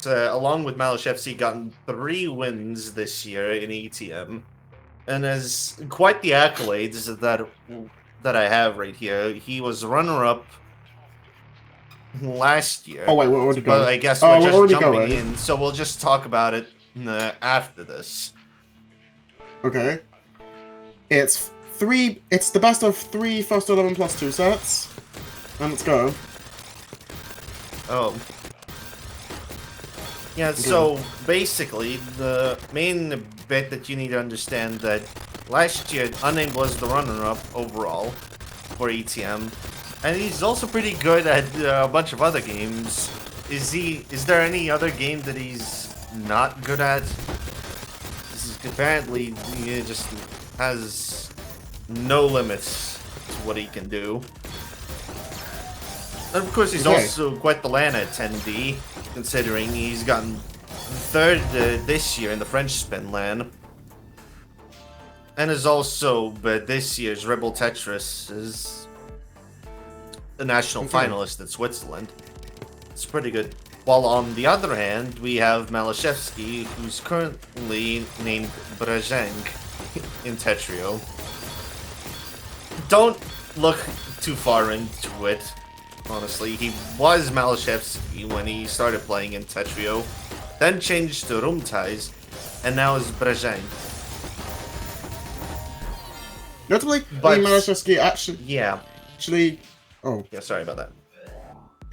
has, along with Malashevsky, gotten 3 wins this year in ETM, and has quite the accolades that I have right here. He was runner-up last year. Oh wait, we're already but going. I guess Oh, we're just already jumping going. in, so we'll just talk about it after this. Okay. It's the best of 3 first 11 plus 2 sets. And let's go. Oh. Yeah, so basically, the main bit that you need to understand that last year, Unnamed was the runner-up overall for ETM. And he's also pretty good at a bunch of other games. Is there any other game that he's not good at? Apparently, he just has no limits to what he can do. And of course, he's also quite the LAN attendee, considering he's gotten 3rd this year in the French spin LAN. And is also, but this year's Rebel Tetris is the national finalist in Switzerland. It's pretty good. While on the other hand, we have Malashevsky, who's currently named BRZENK in Tetrio. Don't look too far into it, honestly. He was Malashevsky when he started playing in Tetrio, then changed to Rumtais, and now is BRZENK. Notably, Malashevsky Yeah, sorry about that.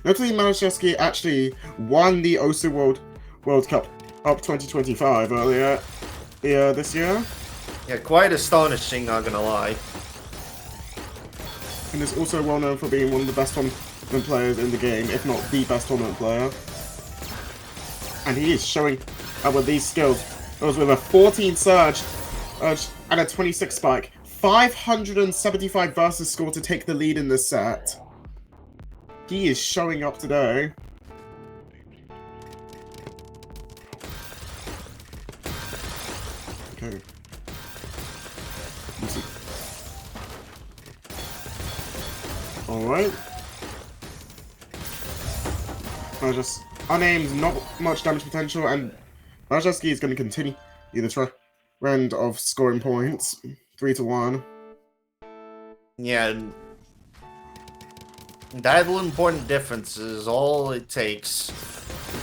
Notably, Malashevsky actually won the OSU World Cup Up 2025 earlier this year. Yeah, quite astonishing, not gonna lie. And is also well known for being one of the best tournament players in the game, if not the best tournament player. And he is showing up with these skills. It was with a 14 surge and a 26 spike. 575 versus score to take the lead in this set. He is showing up today. Okay. Easy. Alright. Just unnamed, not much damage potential, and Malashevsky is going to continue the trend of scoring points. 3-1. Yeah, that little important difference is all it takes.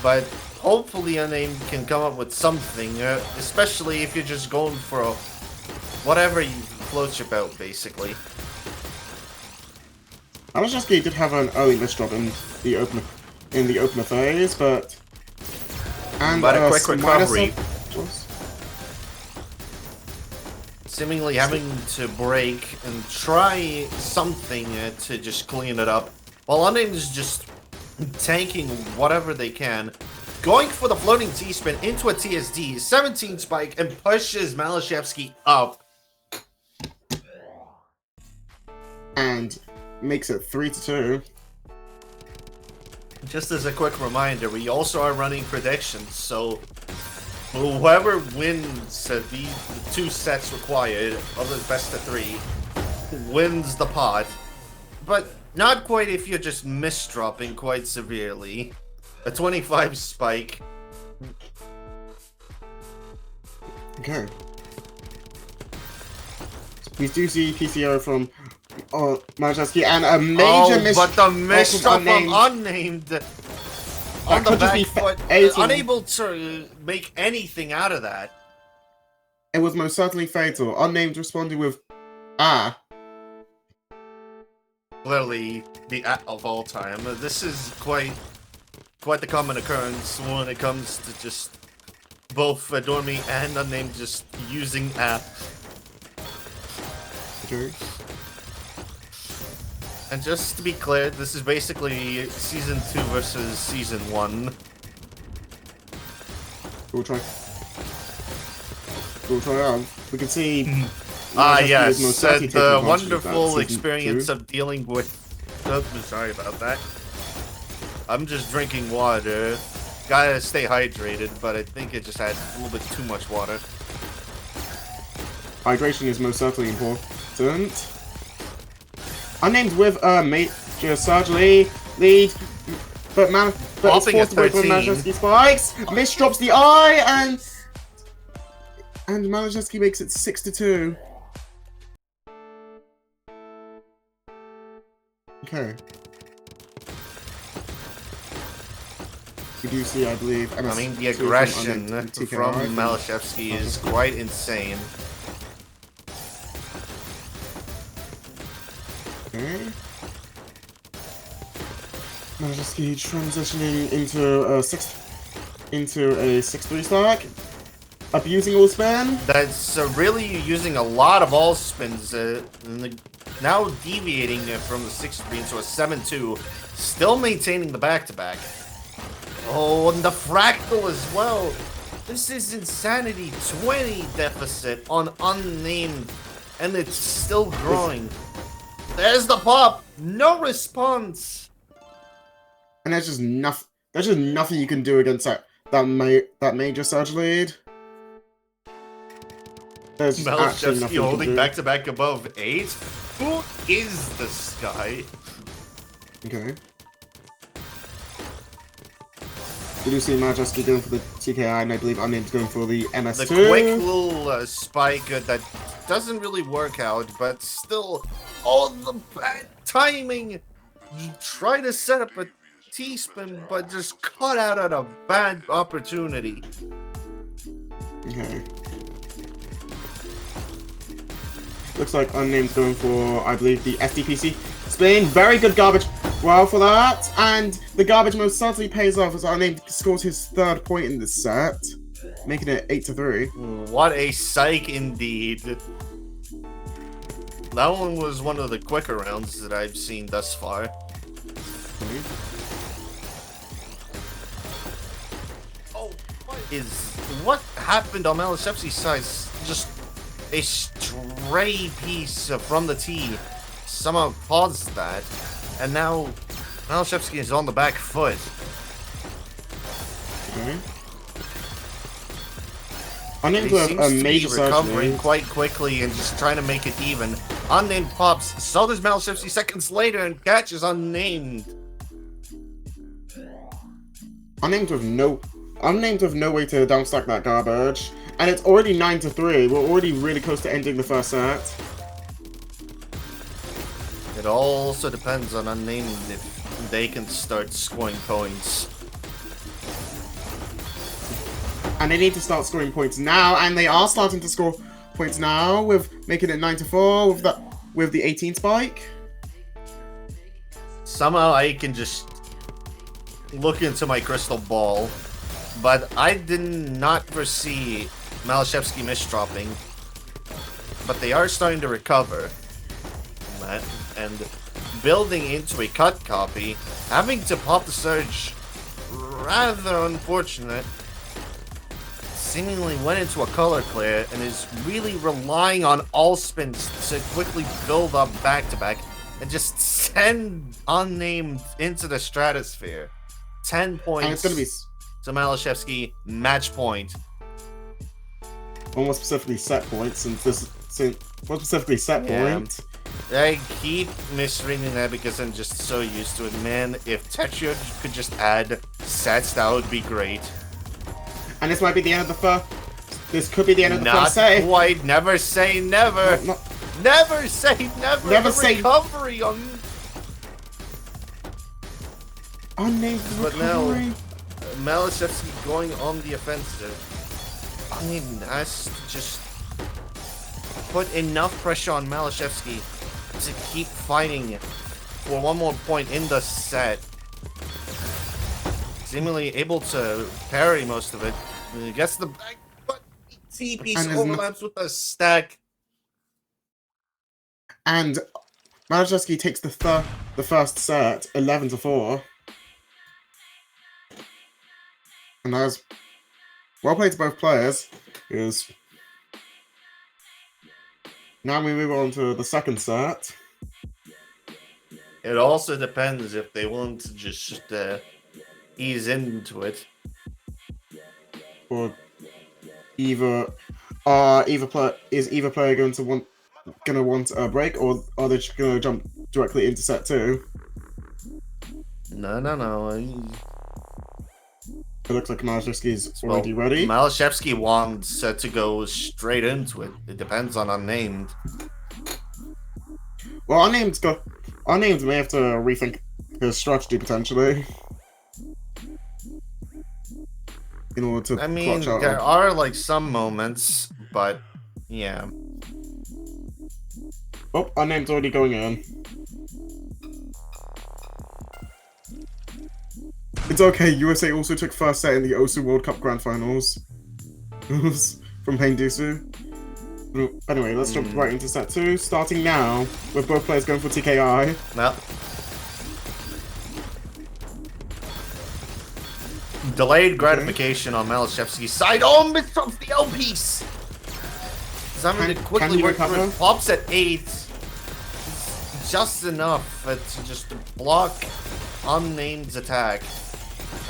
But hopefully Unnamed can come up with something, especially if you're just going for whatever you floats your boat, basically. Malashevsky did have an early misdrop in the opener phase, but a quick recovery. Seemingly having to break and try something to just clean it up. While Unnamed is just tanking whatever they can. Going for the floating T-spin into a TSD, 17 spike, and pushes Malashevsky up. And makes it 3-2. Just as a quick reminder, we also are running predictions, so whoever wins the 2 sets required of the best of 3 wins the pot. But not quite if you're just misdropping quite severely. A 25 spike. Okay. We do see PCO from Malashevsky and a major but the misdrop from Unnamed on the back foot, unable to make anything out of that. It was most certainly fatal. Unnamed responded with Clearly the of all time. This is quite the common occurrence when it comes to just both Dormy and Unnamed just using Okay. And just to be clear, this is basically Season 2 versus Season 1. We'll try out. We can see... yes, the wonderful experience of dealing with... Oh, sorry about that. I'm just drinking water. Gotta stay hydrated, but I think it just had a little bit too much water. Hydration is most certainly important. Unnamed with a major surge lead, but but it's popping at forced away from 13. Malachevsky spikes. Miss drops the eye, and Malachevsky makes it 6-2. Okay. We do see, I believe. I mean, the aggression from Malachevsky is quite insane. Okay. Malachevsky transitioning into a 6-3 stack, abusing all spin. That's really using a lot of all spins. Now deviating from the 6-3 into a 7-2, still maintaining the back-to-back. Oh, and the fractal as well. This is insanity. 20 deficit on unnamed, and it's still growing. There's the pop. No response. And there's just nothing. There's just nothing you can do against that major surge lead. There's Malachevsky holding back-to-back above 8. Who is this guy? Okay. We do see Malachevsky going for the TKI, and I believe Unnamed going for the MS2. The quick little spike that doesn't really work out, but still, all the bad timing. You try to set up a T-spin, but just cut out at a bad opportunity. Okay. Looks like Unnamed going for, I believe, the SDPC spin. Very good garbage. Well, for that, and the garbage most certainly pays off as Unnamed scores his 3rd point in this set, making it 8-3. What a psych indeed. That one was one of the quicker rounds that I've seen thus far. Okay. Oh, what happened on Malachevsky's side? Just a stray piece from the T somehow caused that, and now Malachevsky is on the back foot. Okay. Unnamed He with seems a to major be surge recovering lead. quite quickly and just trying to make it even. Unnamed pops, so does Malachevsky seconds later and catches Unnamed. Unnamed with no way to downstack that garbage, and it's already 9-3. We're already really close to ending the first set. It also depends on Unnamed if they can start scoring points. And they need to start scoring points now, and they are starting to score points now, with making it 9-4 with the 18 spike. Somehow I can just look into my crystal ball, but I did not foresee Malachevsky misdropping. But they are starting to recover from that, and building into a cut copy, having to pop the surge, rather unfortunate. Seemingly went into a color clear and is really relying on all spins to quickly build up back-to-back and just send Unnamed into the stratosphere. 10 points And it's gonna be to Malachevsky, match point. more specifically set points, more specifically set point. I keep misreading that because I'm just so used to it. Man, if Tetra could just add sets, that would be great. And this might be the end of the first. This could be the end of the Not first set. quite. Never say never. Never say never. Never the say recovery on. Unnamed But now, recovery. Malachevsky going on the offensive. Unnamed has to just put enough pressure on Malachevsky to keep fighting for one more point in the set. Seemingly able to parry most of it. He gets the back, but T-piece overlaps with the stack. And Malachevsky takes the first set 11-4. And that was well played to both players. Because now we move on to the second set. It also depends if they want to just ease into it. Or either player going to want a break, or are they just gonna jump directly into set 2? No. It looks like Malashevsky's Well, already ready. Malashevsky wants to go straight into it. It depends on Unnamed. Well, Unnamed may have to rethink his strategy potentially. In order to I mean, clutch out. there are like some moments, but yeah. Oh, Unnamed's already going in. It's okay, USA also took first set in the Osu World Cup Grand Finals. From Paindusu. Anyway, let's jump right into set 2, starting now, with both players going for TKI. Well. Delayed gratification on Malashevsky's side. Oh, missed off the L piece! Zamir to quickly work through it. Pops at 8. Just enough to just block Unnamed's attack.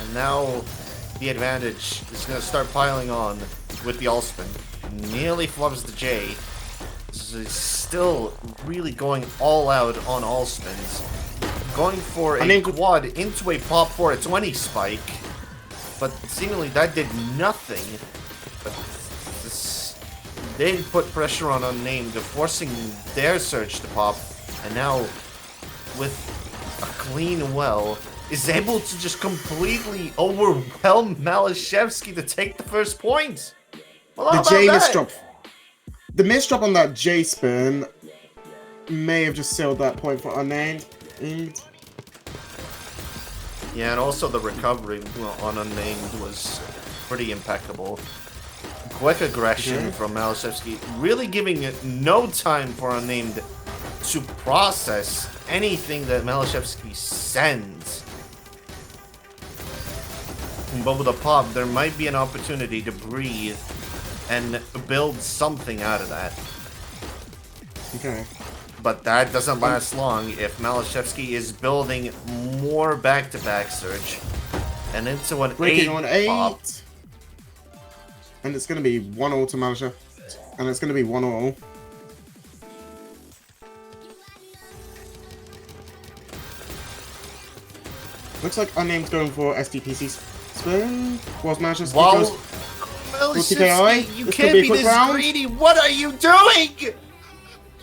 And now the advantage is going to start piling on with the Allspin. Nearly flubs the J. So he's still really going all out on Allspins. Going for a quad into a pop for a 20 spike. But seemingly that did nothing. But this did put pressure on Unnamed, forcing their surge to pop. And now, with a clean well, is able to just completely overwhelm Malashevsky to take the first point. Well, the J misdrop. The misdrop on that J spin may have just sealed that point for Unnamed. Yeah, and also the recovery on Unnamed was pretty impeccable. Quick aggression from Malashevsky, really giving it no time for Unnamed to process anything that Malashevsky sends. But with a pop, there might be an opportunity to breathe and build something out of that. Okay. But that doesn't last long if Malashevsky is building more back-to-back surge and into an 8 pop. And it's going to be 1-0 to Malashevsky. And it's going to be 1-0. Looks like Unnamed's going for SDPC spin. Whilst Malashevsky goes for TKI. You can't be this greedy. What are you doing?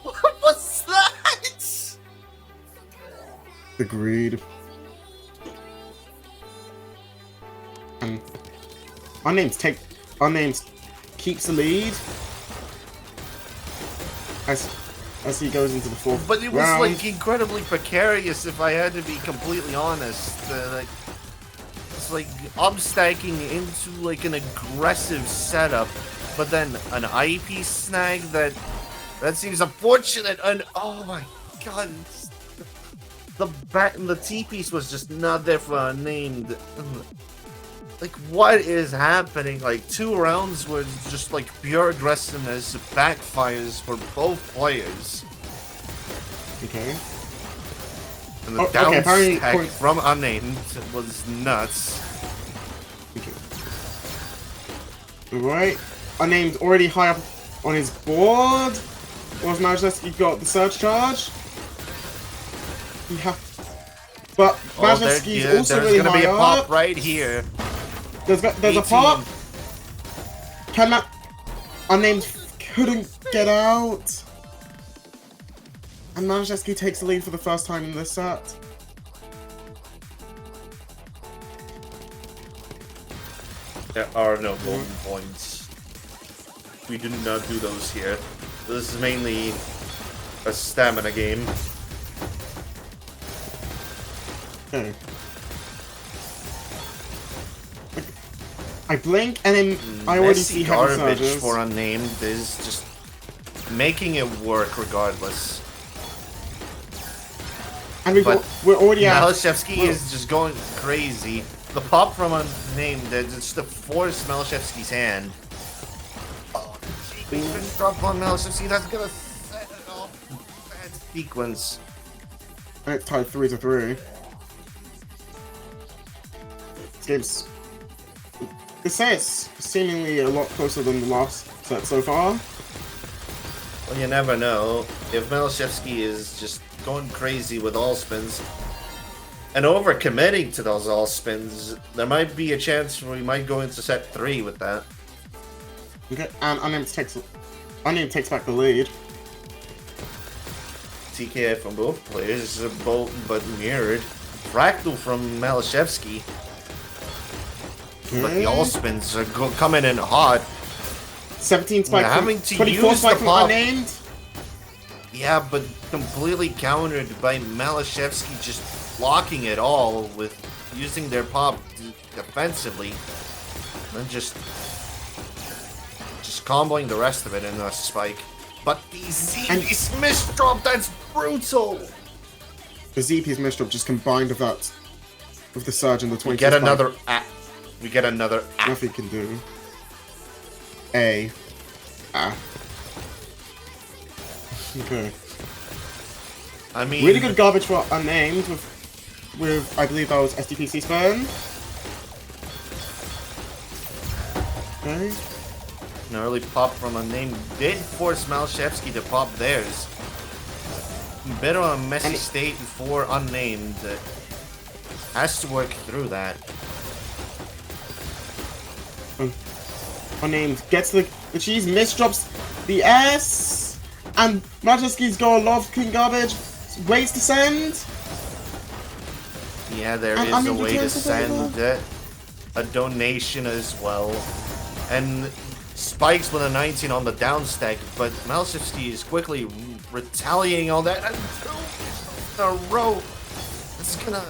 What was that? The greed. And Unnamed keeps the lead as he goes into the fourth But it was round. like incredibly precarious, if I had to be completely honest. Like, it's like upstacking into like an aggressive setup, but then an IP snag that seems unfortunate. And oh my god, the T piece was just not there for Unnamed. Like, what is happening? Like, 2 rounds was just like pure aggressiveness, backfires for both players. Okay. And the down stack from Unnamed was nuts. Okay. Alright. Unnamed already high up on his board. Was Malashevsky got the surge charge? Yeah. But Malashevsky's also really high up. There's gonna be a pop right here. There's a pop. Unnamed couldn't get out. And Malashevsky takes the lead for the first time in this set. There are no golden points. We did not do those here. This is mainly a stamina game. Okay. I blink and then I already see heavy surges. For Unnamed is just making it work regardless. And we're already at... Malashevsky is just going crazy. The pop from Unnamed is just to force Malashevsky's hand. Oh, the drop on Malashevsky, that's gonna set it off. Bad sequence. And it's tied 3-3. This game's... This set's seemingly a lot closer than the last set so far. Well, you never know. If Malashevsky is just going crazy with all spins, And overcommitting to those all spins, there might be a chance we might go into set 3 with that. Okay, and Unnamed takes back the lead. TKI from both players, both but mirrored. Fractal from Malashevsky. But the all spins are coming in hot. 17 spike from having to 24 use spike the from pop. Unnamed. Yeah, but completely countered by Malashevsky just blocking it all with using their pop defensively. And just comboing the rest of it in a spike. But the ZP's misdrop, that's brutal! The ZP's misdrop just combined with that, with the surge and the 20 We get spike. another app. We get another app. Nothing can do. Okay. I mean, Really good garbage for Unnamed with I believe that was SDPC spin. Okay. an early pop from Unnamed did force Malashevsky to pop theirs. Bit of a messy state for Unnamed. Has to work through that. Unnamed gets the cheese, misdrops the S, and Malashevsky's got a lot of clean garbage. Waits to send. Yeah, there And is a Unnamed way to returns the favor. send a donation as well. And spikes with a 19 on the down stack, but Malashevsky is quickly retaliating on that. And 2 in a row. This is gonna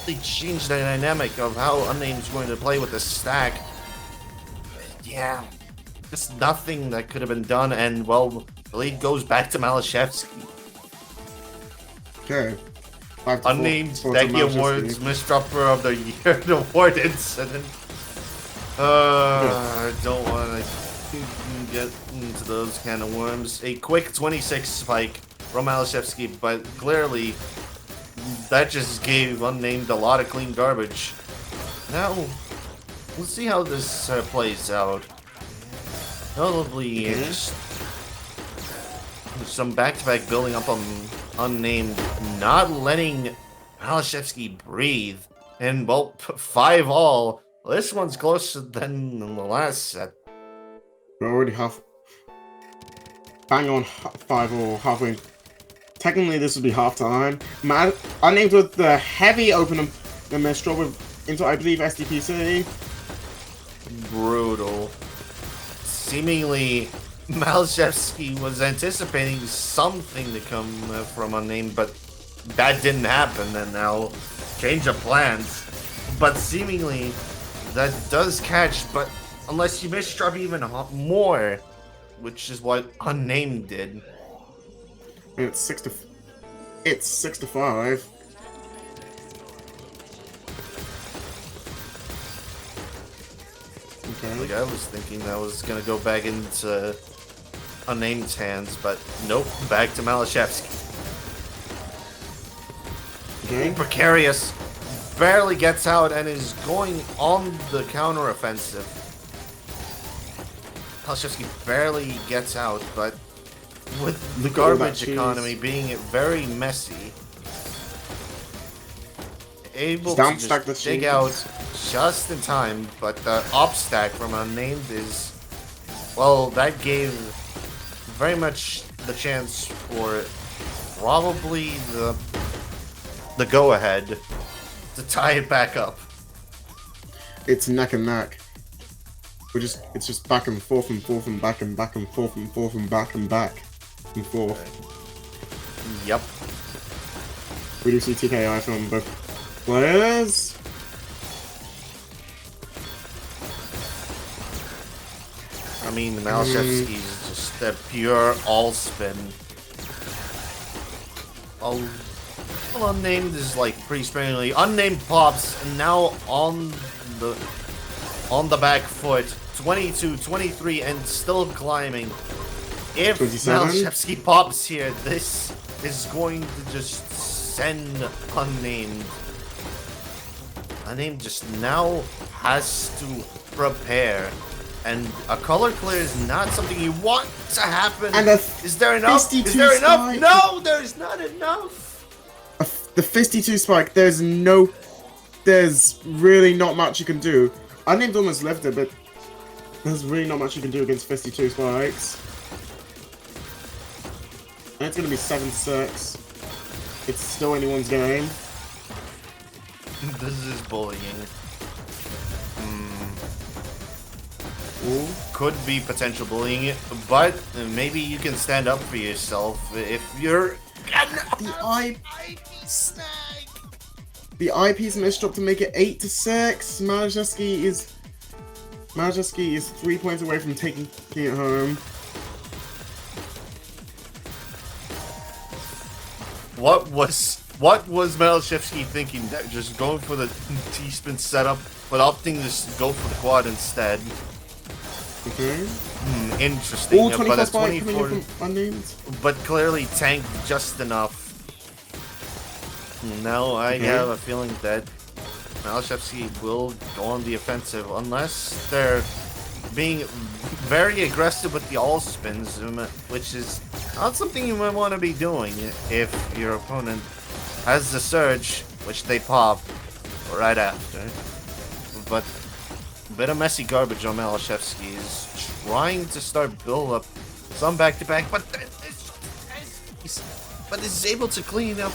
really change the dynamic of how Unnamed's going to play with the stack. Yeah, just nothing that could have been done, and well, the lead goes back to Malashevsky. Okay. 5-4 Unnamed for Decky Malashevsky. Awards Misdropper of the Year award incident. I don't want to get into those kind of worms. A quick 26 spike from Malashevsky, but clearly that just gave Unnamed a lot of clean garbage. Now, let's see how this plays out. Notably, just some back-to-back building up on Unnamed, not letting Malashevsky breathe. And, well, 5-all. This one's closer than the last set. We're already bang on 5 or halfway. Technically, this would be half time. Unnamed with the heavy opener, the misdraw with into I believe SDPC. Brutal. Seemingly, Malashevsky was anticipating something to come from Unnamed, but that didn't happen, and now change of plans. But seemingly, that does catch, but unless you misdrop even more, which is what Unnamed did. And it's 6 to 5. Okay. Like, I was thinking that was gonna go back into Unnamed's hands, but nope, back to Malashevsky. Okay. Precarious barely gets out and is going on the counter-offensive. Malashevsky barely gets out, but with the garbage economy being very messy, able to just dig out just in time, but the up stack from Unnamed is, well, that gave very much the chance for probably the go-ahead to tie it back up. It's neck and neck. It's just back and forth and forth and back and back and forth and forth and back and back and forth. Yep. We do see TKI from both players. I mean, Malashevsky is just a pure all-spin. Unnamed is like pretty sparingly. Unnamed pops, and now on the back foot. 22, 23, and still climbing. If 27? Malashevsky pops here, this is going to just send Unnamed. Unnamed just now has to prepare. And a color clear is not something you want to happen. And a is there enough? 52 Is there enough? spike. No, there's not enough. The 52 spike, there's really not much you can do. Unnamed almost lived it, but there's really not much you can do against 52 spikes. And it's gonna be 7-6. It's still anyone's game. This is bullying. Ooh. Could be potential bullying, but maybe you can stand up for yourself if you're... The IP's missed drop to make it 8-6. Malashevsky is 3 points away from taking it home. What was Malashevsky thinking? That just going for the T-spin setup, but opting to go for the quad instead. Okay. Interesting. All but 24 it's spike 24, coming in from Unnamed. but clearly tanked just enough. Now I have a feeling that Malashevsky will go on the offensive unless they're being very aggressive with the all spins, which is not something you might want to be doing if your opponent has the surge, which they pop right after. But a bit of messy garbage on Malashevsky is trying to start build up some back-to-back, but is able to clean up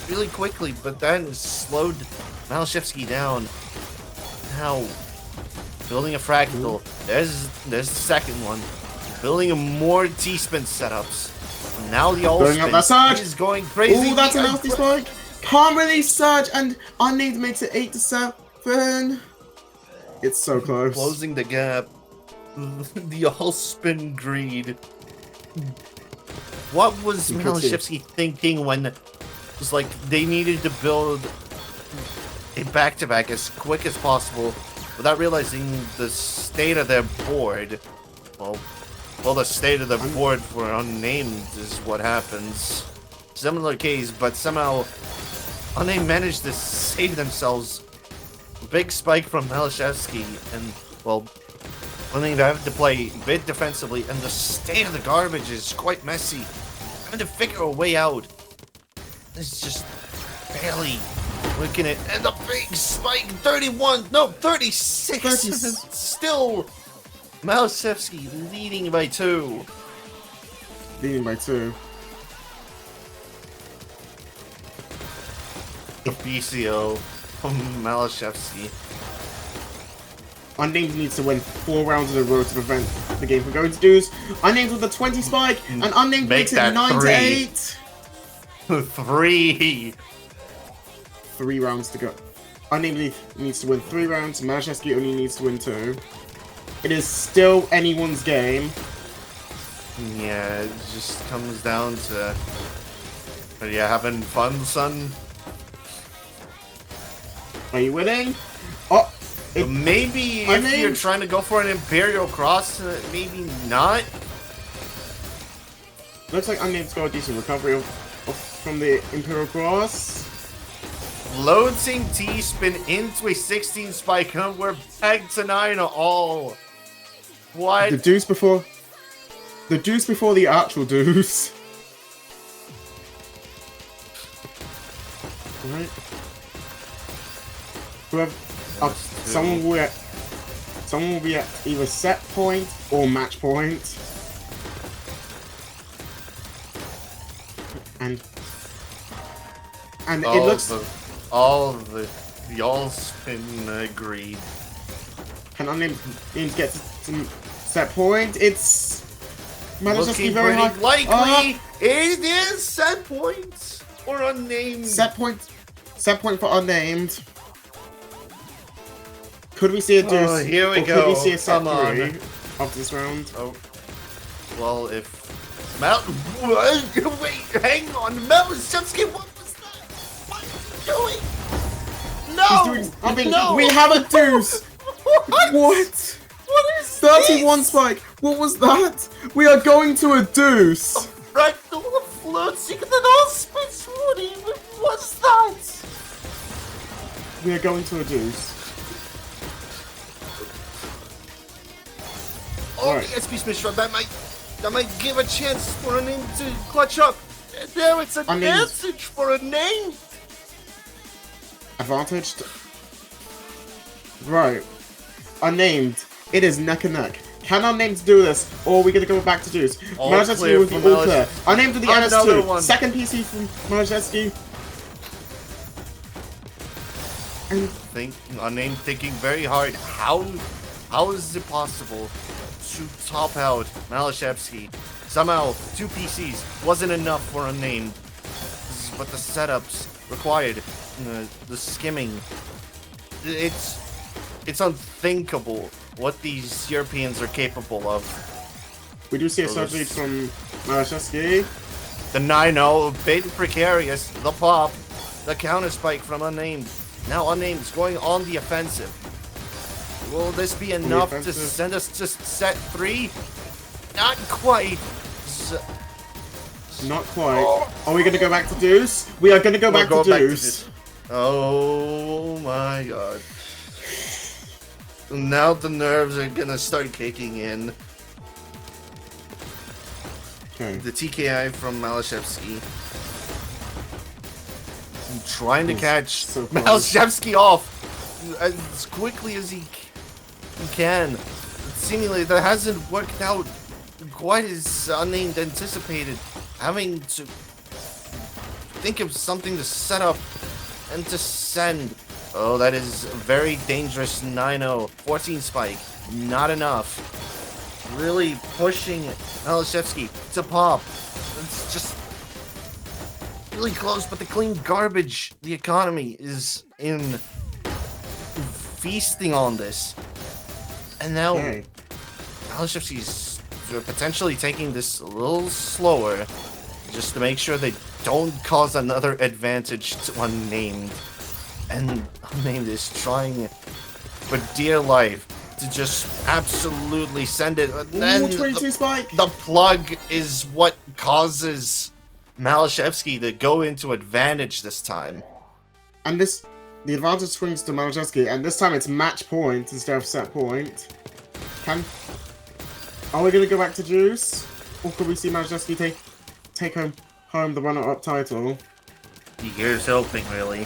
really quickly, but then slowed Malashevsky down. Now, building a fractal. There's the second one. Building more T-spin setups. Now the all spin is going crazy. Ooh, that's a nasty spike. Can't really surge, and Unnamed makes it 8-7. It's so close. Closing the gap. The all spin greed. What was Malashevsky thinking when it was like they needed to build a back-to-back as quick as possible without realizing the state of their board? Well, the state of the board for Unnamed is what happens. Similar case, but somehow Unnamed managed to save themselves. Big spike from Malashevsky, and well, Unnamed have to play a bit defensively, and the state of the garbage is quite messy. Having to figure a way out. It's just barely looking at, and the big spike, 36. Still, Malashevsky leading by 2. Leading by 2. The BCO from Malashevsky. Unnamed needs to win 4 rounds in a row to prevent the game from going to deuce. Unnamed with a 20 spike, and Unnamed makes it 9-8. 3. 3 rounds to go. Unnamed needs to win 3 rounds. Malashevsky only needs to win 2. It is still anyone's game. Yeah, it just comes down to... Are you having fun, son? Are you winning? Oh! Maybe if you're trying to go for an Imperial Cross, maybe not. Looks like Unnamed's got a decent recovery from the Imperial Cross. Floating T-spin into a 16 spike, and we're back to 9 all. What? The deuce before the actual deuce. Alright. Someone will be at either set point or match point. And it looks all the all spin greed. Can Unnamed get some set point? It's looking very high. Likely it is set points or Unnamed. Set point for Unnamed. Could we see a deuce? Here we go. Could we see a set 3 on. after this round? Oh, well, if wait, hang on, Malashevsky, what was that? What are you doing? No, we have a deuce. What? What is 31 this? spike. What was that? We are going to a deuce. Fractal floating the all spins. What even was that? We are going to a deuce. Oh, the SP Smith shot, that might give a chance for a name to clutch up. There, it's a message for a name. Advantaged. Right. Unnamed. It is neck and neck. Can Unnamed do this, or are we gonna go back to Deuce? Marzheski with the all clear. Unnamed with the NS2. Second PC from Marzheski. And Unnamed thinking very hard. How is it possible to top out Malashevsky? Somehow 2 PCs wasn't enough for Unnamed. This is what the setups required. The skimming. It's unthinkable what these Europeans are capable of. We do see a surge lead from Malashevsky. The 9-0, bit precarious, the pop, the counter spike from Unnamed. Now Unnamed is going on the offensive. Will this be enough to send us to set 3? Not quite. Not quite. Oh. Are we going to go back to Deuce? We are going to go back to Deuce. Oh my god. Now the nerves are gonna start kicking in. Okay. The TKI from Malashevsky. Trying to catch Malashevsky off as quickly as he can. Seemingly that hasn't worked out quite as Unnamed anticipated. Having to think of something to set up and to send. Oh, that is very dangerous. 9-0. 14 spike. Not enough. Really pushing Malashevsky to pop. It's just really close, but the clean garbage. The economy is in feasting on this. And now Malashevsky's potentially taking this a little slower just to make sure they don't cause another advantage to Unnamed. And Unnamed is trying for dear life to just absolutely send it. And then 22 spike. The plug is what causes Malashevsky to go into advantage this time. And the advantage swings to Malashevsky, and this time it's match point instead of set point. Are we gonna go back to Juice, or could we see Malashevsky take home the runner-up title? Here's hoping, really.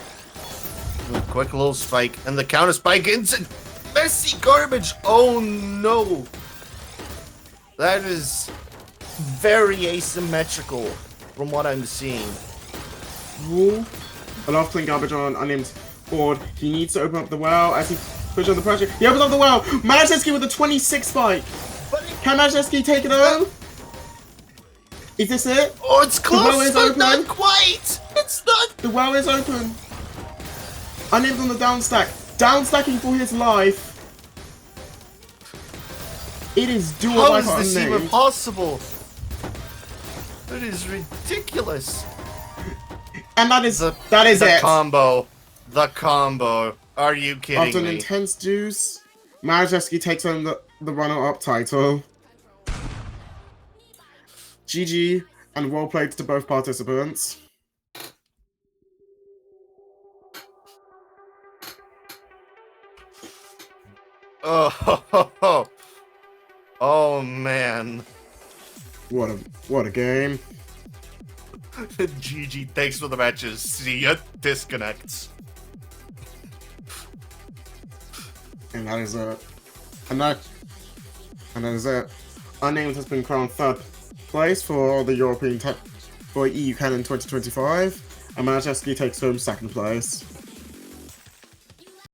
A quick little spike, and the counter spike into messy garbage. Oh no! That is very asymmetrical from what I'm seeing. Ooh. A lot of clean garbage on Unnamed board. He needs to open up the well as he pushes on the pressure. He opens up the well! Malashevsky with a 26 spike! Can Malashevsky take it home? Is this it? Oh, it's close, the well is but open. Not quite! It's not! The well is open! Unnamed on the downstack. Downstacking for his life. It is doable. How is this even possible? It is ridiculous. And that is it. The combo. The combo. Are you kidding me? After an intense juice, Malashevsky takes home the runner-up title. GG and well played to both participants. Oh, oh man. What a game. GG, thanks for the matches. See ya, disconnects. And that is it. And that is it. Unnamed has been crowned 3rd place for the European for EU Canon 2025, and Malashevsky takes home 2nd place.